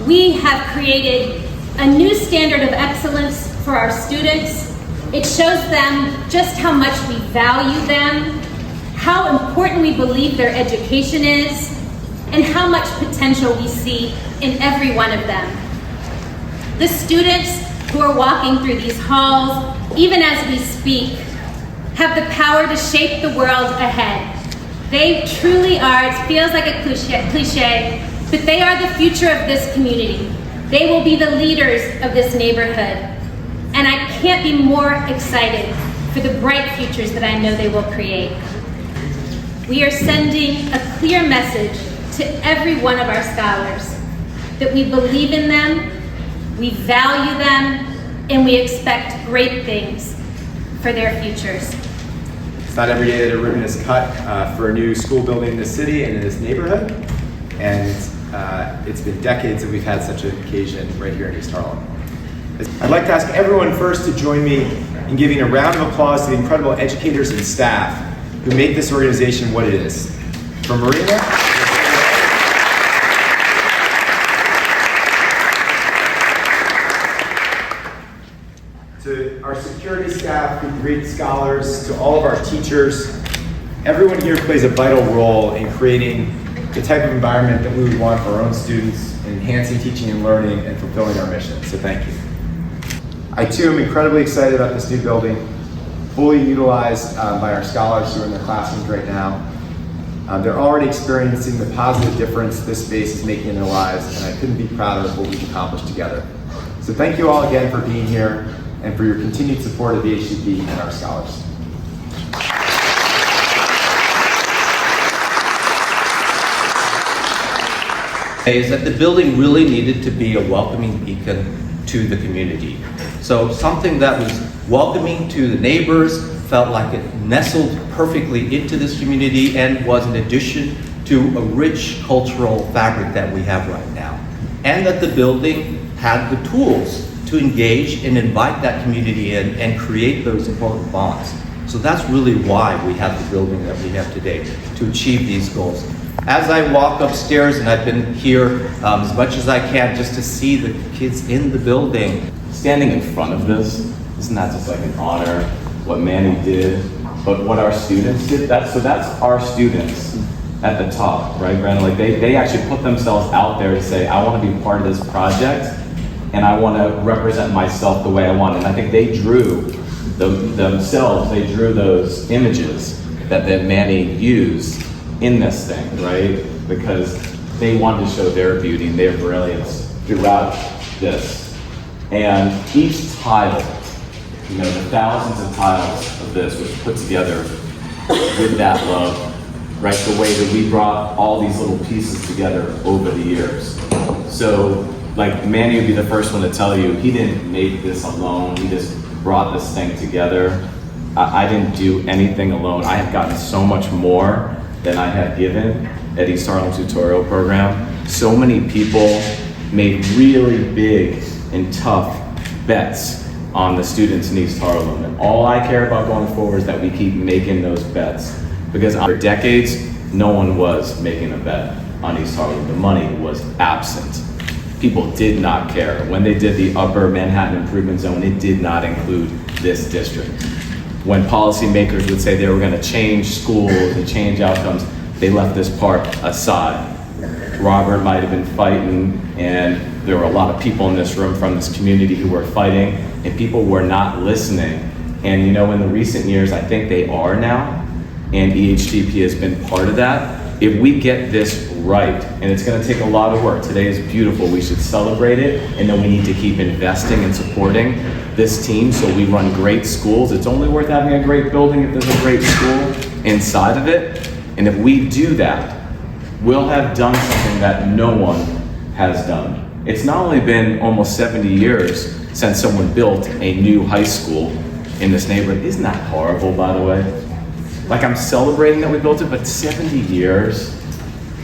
We have created a new standard of excellence for our students. It shows them just how much we value them, how important we believe their education is, and how much potential we see in every one of them. The students who are walking through these halls, even as we speak, have the power to shape the world ahead. They truly are, it feels like a cliche, but they are the future of this community. They will be the leaders of this neighborhood. And I can't be more excited for the bright futures that I know they will create. We are sending a clear message to every one of our scholars that we believe in them, we value them, and we expect great things for their futures. It's not every day that a ribbon is cut for a new school building in this city and in this neighborhood, and it's been decades that we've had such an occasion right here in East Harlem. I'd like to ask everyone first to join me in giving a round of applause to the incredible educators and staff who make this organization what it is. From Marina, to our security staff who greet scholars, to all of our teachers, everyone here plays a vital role in creating the type of environment that we would want for our own students, in enhancing teaching and learning and fulfilling our mission. So thank you. I too am incredibly excited about this new building, fully utilized by our scholars who are in their classrooms right now. They're already experiencing the positive difference this space is making in their lives, and I couldn't be prouder of what we've accomplished together. So thank you all again for being here and for your continued support of EHCP and our scholars. Is that the building really needed to be a welcoming beacon to the community. So something that was welcoming to the neighbors, felt like it nestled perfectly into this community and was an addition to a rich cultural fabric that we have right now. And that the building had the tools to engage and invite that community in and create those important bonds. So that's really why we have the building that we have today, to achieve these goals. As I walk upstairs, and I've been here as much as I can just to see the kids in the building. Standing in front of this, isn't that just like an honor? What Manny did, but what our students did, so that's our students at the top, right, Brandon? Like they actually put themselves out there to say, I want to be part of this project, and I want to represent myself the way I want. And I think they drew themselves, they drew those images that Manny used in this thing, right? Because they wanted to show their beauty and their brilliance throughout this. And each tile, you know, the thousands of tiles of this was put together with that love, right? The way that we brought all these little pieces together over the years. So, like, Manny would be the first one to tell you, he didn't make this alone, he just brought this thing together. I didn't do anything alone. I have gotten so much more than I have given at East Harlem tutorial program. So many people made really big and tough bets on the students in East Harlem. And all I care about going forward is that we keep making those bets. Because for decades, no one was making a bet on East Harlem. The money was absent. People did not care. When they did the Upper Manhattan Improvement Zone, it did not include this district. When policymakers would say they were going to change schools and change outcomes, they left this part aside. Robert might have been fighting, and there were a lot of people in this room from this community who were fighting, and people were not listening. And you know, in the recent years, I think they are now, and EHTP has been part of that. If we get this right, and it's going to take a lot of work. Today is beautiful, we should celebrate it, and then we need to keep investing and supporting this team so we run great schools. It's only worth having a great building if there's a great school inside of it. And if we do that, we'll have done something that no one has done. It's not only been almost 70 years since someone built a new high school in this neighborhood. Isn't that horrible, by the way? Like, I'm celebrating that we built it, but 70 years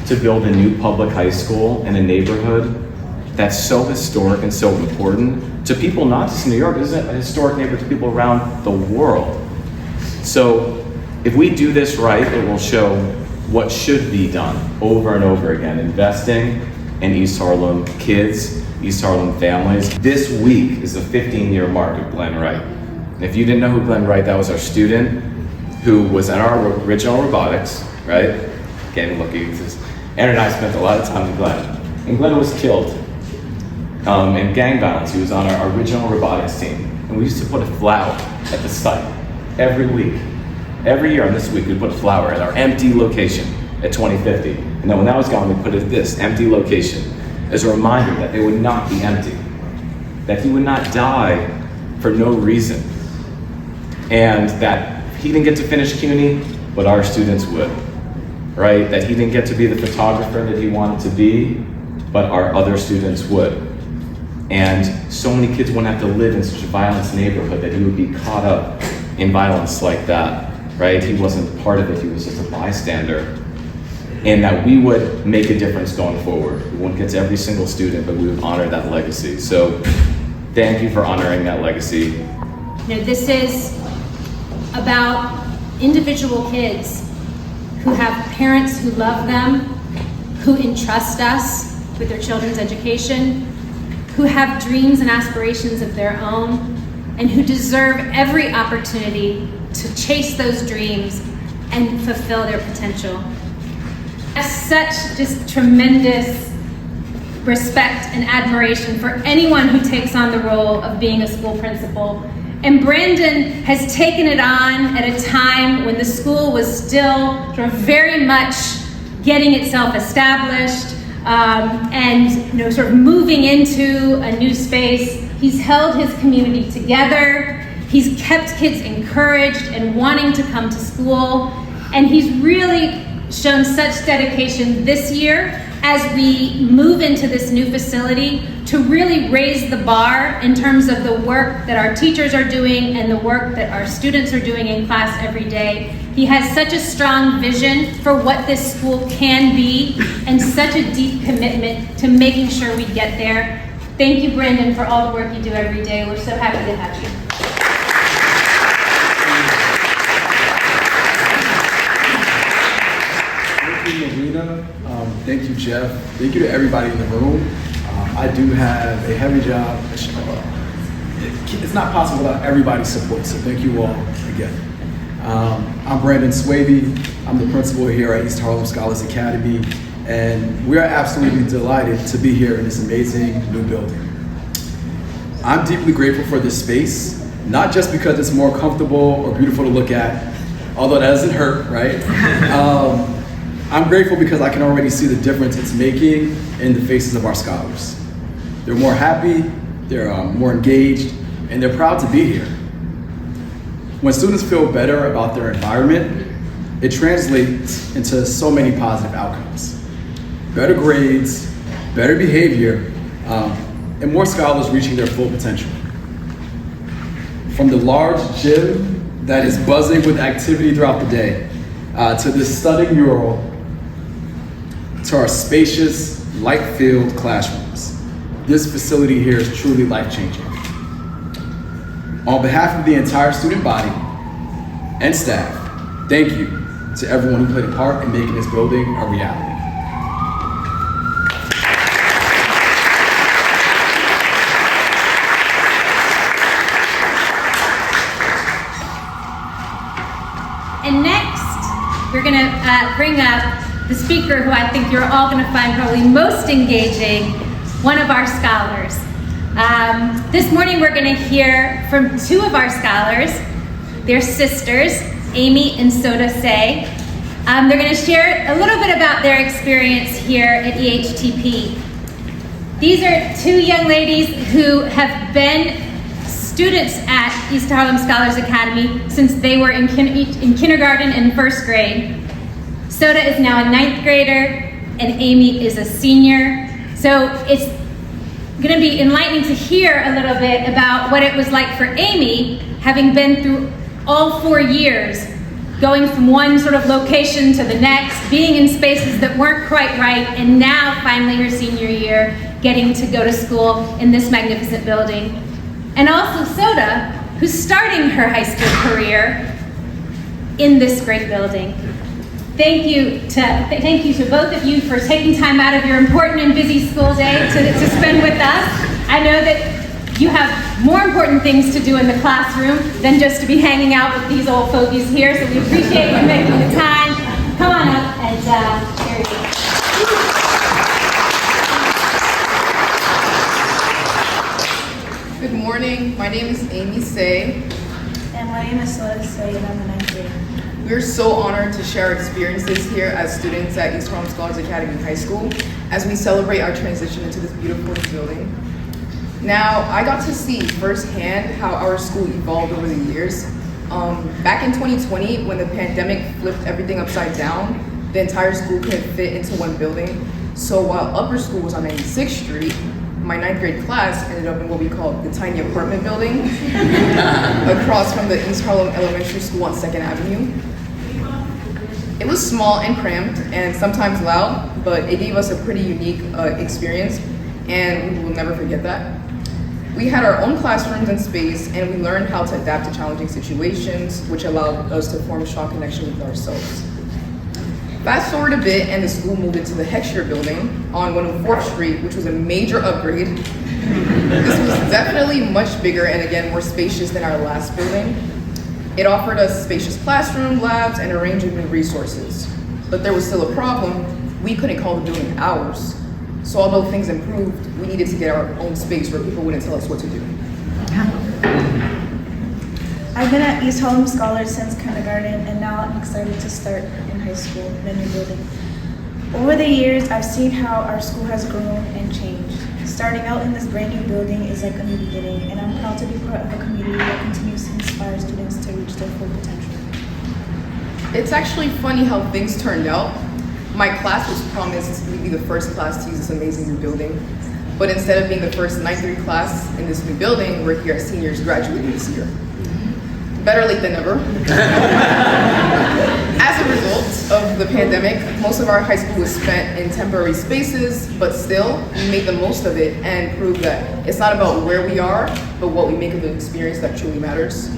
to build a new public high school in a neighborhood that's so historic and so important to people not just in New York. This is a historic neighborhood to people around the world. So if we do this right, it will show what should be done over and over again, investing and East Harlem kids, East Harlem families. This week is the 15-year mark of Glenn Wright. And if you didn't know who Glenn Wright, that was our student who was in our original robotics, right? Again, looking at this. Aaron and I spent a lot of time with Glenn. And Glenn was killed in gang violence. He was on our original robotics team. And we used to put a flower at the site every week. Every year on this week, we put a flower at our empty location at 2050. And then when that was gone, we put it at this empty location as a reminder that they would not be empty, that he would not die for no reason, and that he didn't get to finish CUNY, but our students would, right? That he didn't get to be the photographer that he wanted to be, but our other students would. And so many kids wouldn't have to live in such a violent neighborhood that he would be caught up in violence like that, right? He wasn't part of it, he was just a bystander. And that we would make a difference going forward. We wouldn't get to every single student, but we would honor that legacy. So thank you for honoring that legacy. You know, this is about individual kids who have parents who love them, who entrust us with their children's education, who have dreams and aspirations of their own, and who deserve every opportunity to chase those dreams and fulfill their potential. I have such just tremendous respect and admiration for anyone who takes on the role of being a school principal. And Brandon has taken it on at a time when the school was still sort of very much getting itself established and sort of moving into a new space. He's held his community together. He's kept kids encouraged and wanting to come to school. And he's really shown such dedication this year as we move into this new facility to really raise the bar in terms of the work that our teachers are doing and the work that our students are doing in class every day. He has such a strong vision for what this school can be and such a deep commitment to making sure we get there. Thank you, Brandon, for all the work you do every day. We're so happy to have you. Thank you, Marina. Thank you, Jeff. Thank you to everybody in the room. I do have a heavy job. It's not possible without everybody's support, so thank you all again. I'm Brandon Swaby. I'm the principal here at East Harlem Scholars Academy, and we are absolutely delighted to be here in this amazing new building. I'm deeply grateful for this space, not just because it's more comfortable or beautiful to look at, although that doesn't hurt, right? I'm grateful because I can already see the difference it's making in the faces of our scholars. They're more happy, they're more engaged, and they're proud to be here. When students feel better about their environment, it translates into so many positive outcomes. Better grades, better behavior, and more scholars reaching their full potential. From the large gym that is buzzing with activity throughout the day, to this stunning mural, to our spacious, light-filled classrooms. This facility here is truly life-changing. On behalf of the entire student body and staff, thank you to everyone who played a part in making this building a reality. And next, we're going to bring up the speaker who I think you're all going to find probably most engaging, one of our scholars. This morning we're going to hear from two of our scholars. They're sisters, Amy and Soda Say. They're going to share a little bit about their experience here at EHTP. These are two young ladies who have been students at East Harlem Scholars Academy since they were in kindergarten and first grade. Soda is now a 9th grader, and Amy is a senior. So it's going to be enlightening to hear a little bit about what it was like for Amy, having been through all 4 years, going from one sort of location to the next, being in spaces that weren't quite right, and now finally her senior year, getting to go to school in this magnificent building. And also Soda, who's starting her high school career in this great building. Thank you to both of you for taking time out of your important and busy school day to spend with us. I know that you have more important things to do in the classroom than just to be hanging out with these old fogies here, so we appreciate you making the time. Come on up and there you go. Good morning, my name is Amy Say. And my name is Celeste Say, and I'm a 9th grader. We're so honored to share our experiences here as students at East Harlem Scholars Academy High School as we celebrate our transition into this beautiful building. Now, I got to see firsthand how our school evolved over the years. Back in 2020, when the pandemic flipped everything upside down, the entire school couldn't fit into one building. So while upper school was on 96th Street, my 9th grade class ended up in what we call the tiny apartment building across from the East Harlem Elementary School on 2nd Avenue. It was small and cramped and sometimes loud, but it gave us a pretty unique experience, and we will never forget that. We had our own classrooms and space, and we learned how to adapt to challenging situations, which allowed us to form a strong connection with ourselves. Fast forward a bit, and the school moved into the Heckscher building on 104th Street, which was a major upgrade. This was definitely much bigger and again more spacious than our last building. It offered us spacious classroom, labs, and a range of new resources. But there was still a problem. We couldn't call the building ours. So although things improved, we needed to get our own space where people wouldn't tell us what to do. I've been at East Harlem Scholars since kindergarten, and now I'm excited to start in high school in a new building. Over the years, I've seen how our school has grown and changed. Starting out in this brand new building is like a new beginning, and I'm proud to be part of a community that continues to inspire students to reach their full potential. It's actually funny how things turned out. My class was promised to be the first class to use this amazing new building. But instead of being the first 9th grade class in this new building, we're here as seniors graduating this year. Better late than never. As a result of the pandemic, most of our high school was spent in temporary spaces, but still, we made the most of it and proved that it's not about where we are, but what we make of the experience that truly matters.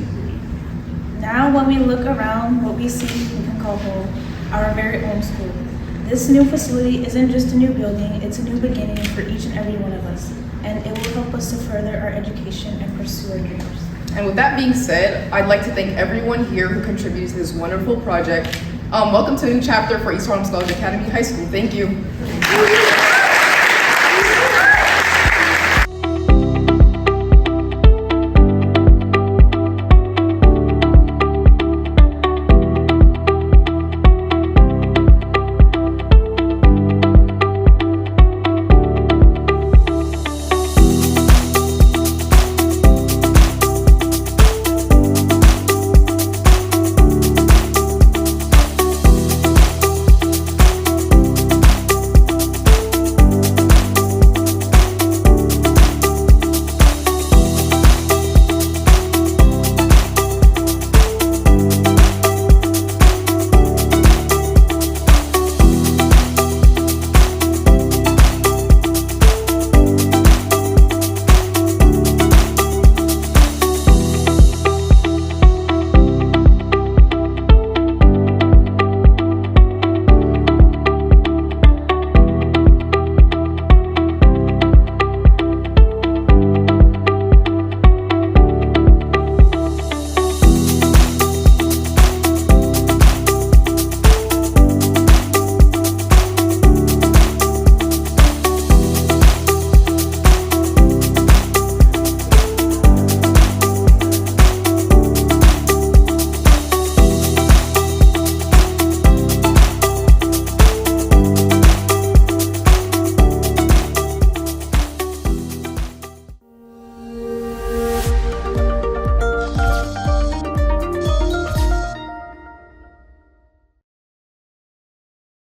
Now, when we look around, what we see we can call home, our very own school. This new facility isn't just a new building, it's a new beginning for each and every one of us, and it will help us to further our education and pursue our dreams. And with that being said, I'd like to thank everyone here who contributed to this wonderful project. Welcome to a new chapter for East Harlem Scholars Academy High School. Thank you.